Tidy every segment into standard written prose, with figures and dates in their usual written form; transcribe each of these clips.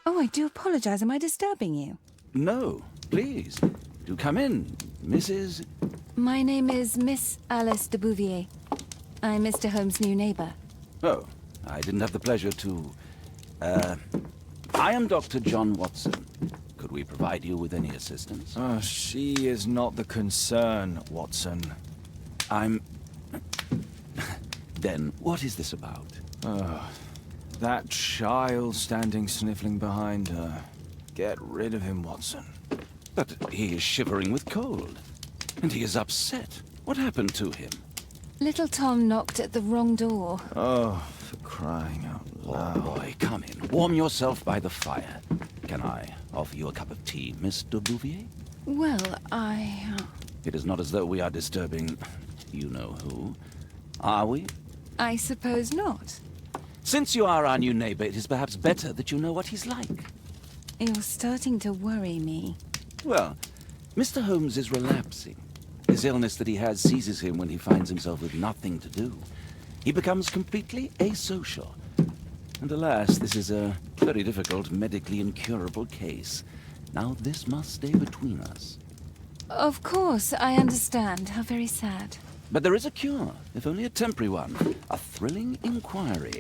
Oh, I do apologize. Am I disturbing you? No, please. Do come in, Mrs. My name is Miss Alice de Bouvier. I'm Mr. Holmes' new neighbor. Oh, I didn't have the pleasure to... I am Dr. John Watson. Could we provide you with any assistance? Oh, she is not the concern, Watson. I'm... Then, what is this about? Oh, that child standing sniffling behind her. Get rid of him, Watson. But he is shivering with cold. And he is upset. What happened to him? Little Tom knocked at the wrong door. Oh, for crying out loud. Oh, boy, come in. Warm yourself by the fire. Can I offer you a cup of tea, Miss de Bouvier? Well, It is not as though we are disturbing you-know-who. Are we? I suppose not. Since you are our new neighbor, it is perhaps better that you know what he's like. You're starting to worry me. Well, Mr. Holmes is relapsing. This illness that he has seizes him when he finds himself with nothing to do. He becomes completely asocial. And alas, this is a very difficult, medically incurable case. Now this must stay between us. Of course, I understand. How very sad. But there is a cure, if only a temporary one. A thrilling inquiry.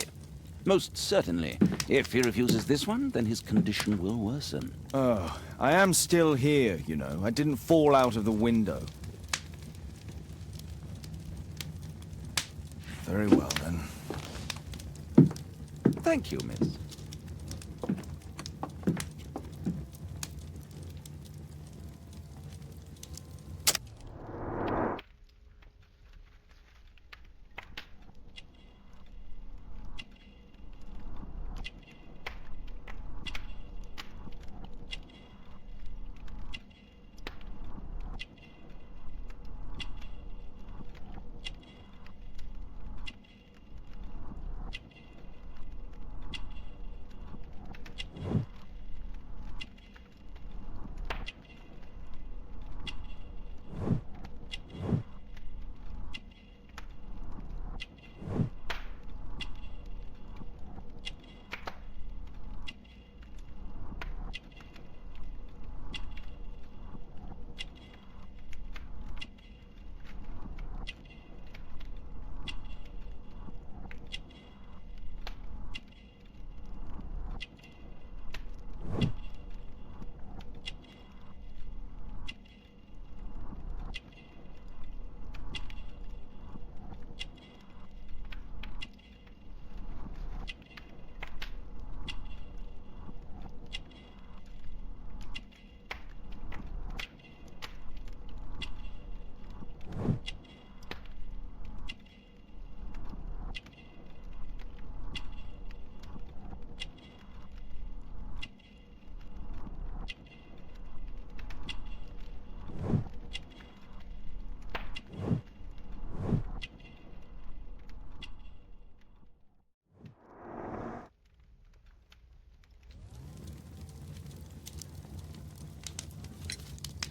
Most certainly. If he refuses this one, then his condition will worsen. Oh, I am still here, you know. I didn't fall out of the window. Very well, then. Thank you, miss.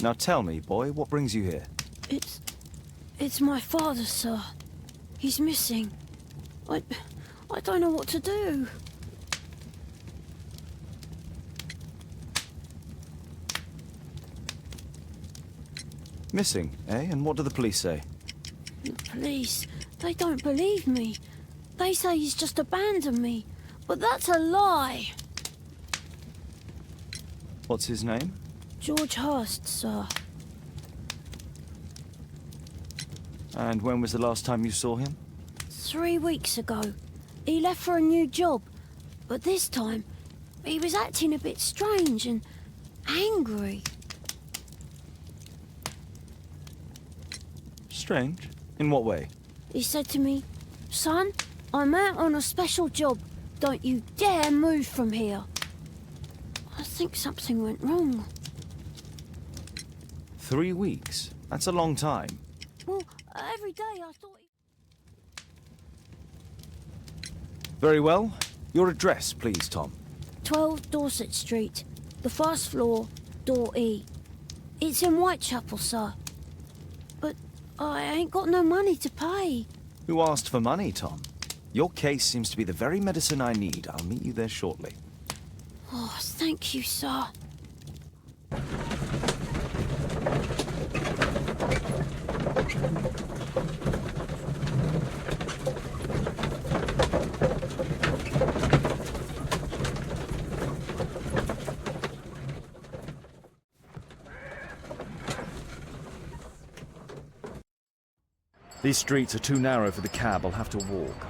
Now tell me, boy, what brings you here? It's my father, sir. He's missing. I don't know what to do. Missing, eh? And what do the police say? The police, they don't believe me. They say he's just abandoned me. But that's a lie. What's his name? George Hurst, sir. And when was the last time you saw him? 3 weeks ago. He left for a new job. But this time, he was acting a bit strange and angry. Strange? In what way? He said to me, "Son, I'm out on a special job. Don't you dare move from here." I think something went wrong. 3 weeks? That's a long time. Well, every day I thought... Very well. Your address, please, Tom. 12 Dorset Street, the first floor, door E. It's in Whitechapel, sir. But I ain't got no money to pay. Who asked for money, Tom? Your case seems to be the very medicine I need. I'll meet you there shortly. Oh, thank you, sir. These streets are too narrow for the cab. I'll have to walk.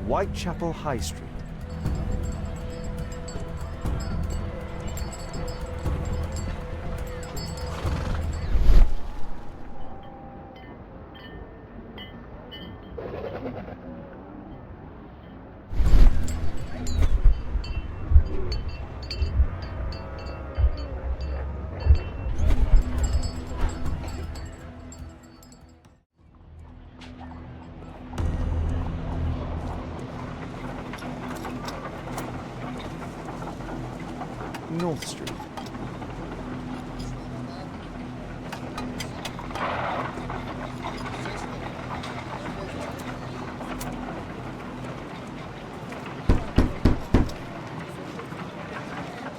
Whitechapel High Street. North Street.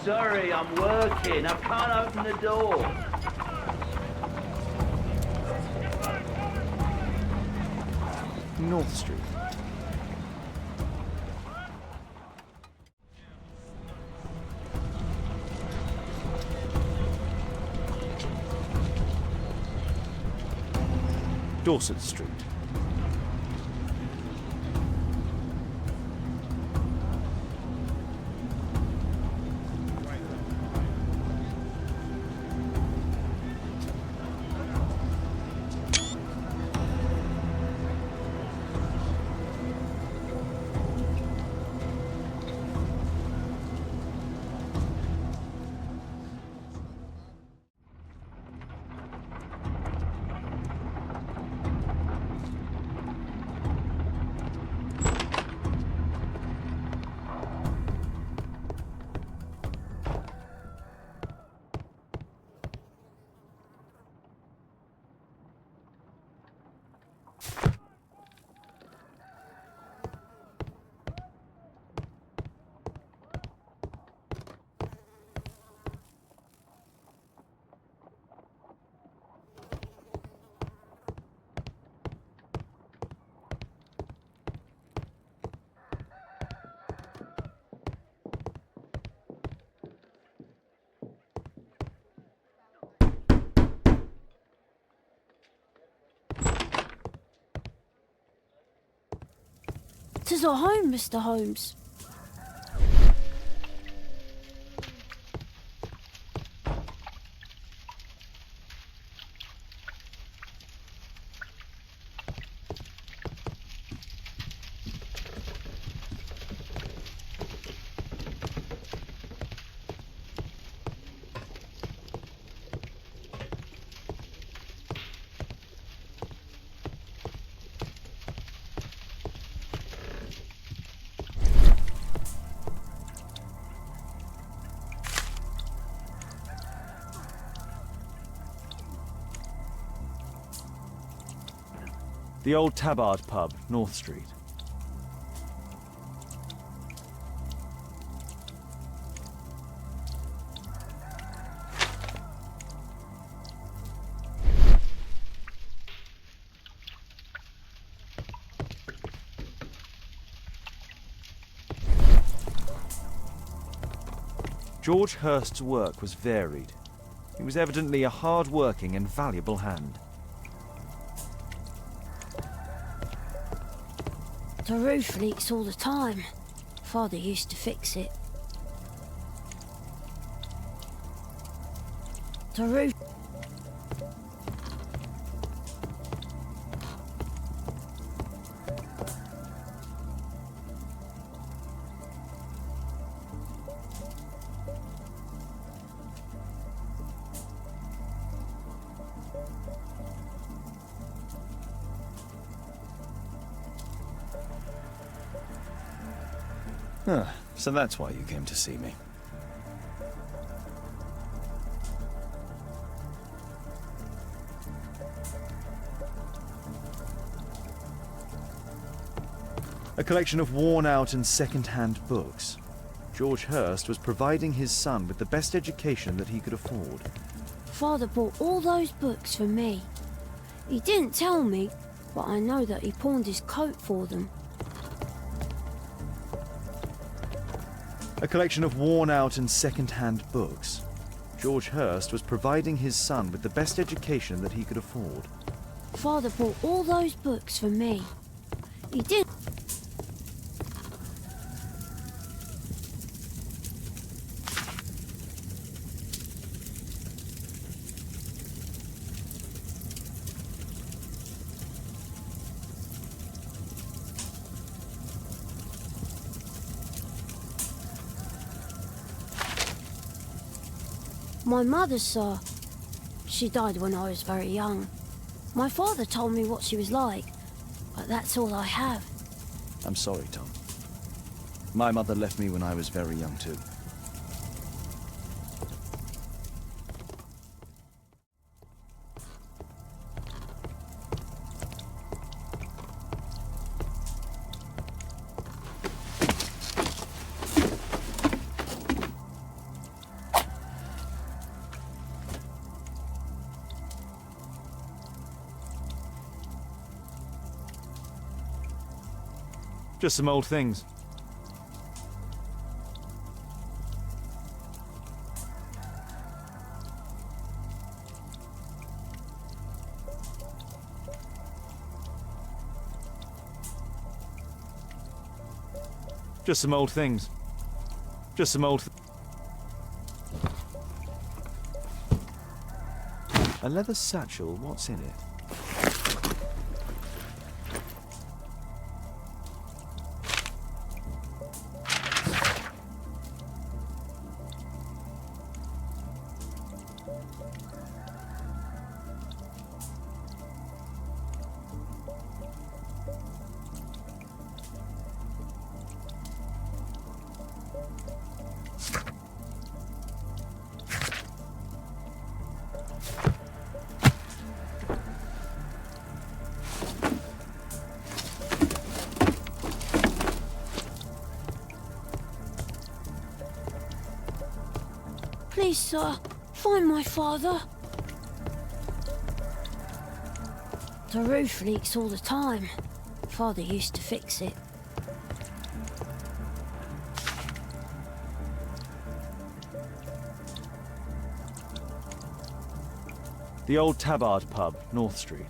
Sorry, I'm working. I can't open the door. North Street. Dorset Street. Tis our home, Mr. Holmes. The old Tabard pub, North Street. George Hurst's work was varied. He was evidently a hard-working and valuable hand. The roof leaks all the time. Father used to fix it. The roof... Huh, so that's why you came to see me. A collection of worn-out and second-hand books. George Hurst was providing his son with the best education that he could afford. Father bought all those books for me. He didn't tell me, but I know that he pawned his coat for them. A collection of worn-out and second-hand books. George Hurst was providing his son with the best education that he could afford. Father bought all those books for me. He didn't. My mother, sir, she died when I was very young. My father told me what she was like, but that's all I have. I'm sorry, Tom. My mother left me when I was very young, too. Just some old things. Just some old things. Just some old... A leather satchel, what's in it? Please, sir, find my father. The roof leaks all the time. Father used to fix it. The old Tabard pub, North Street.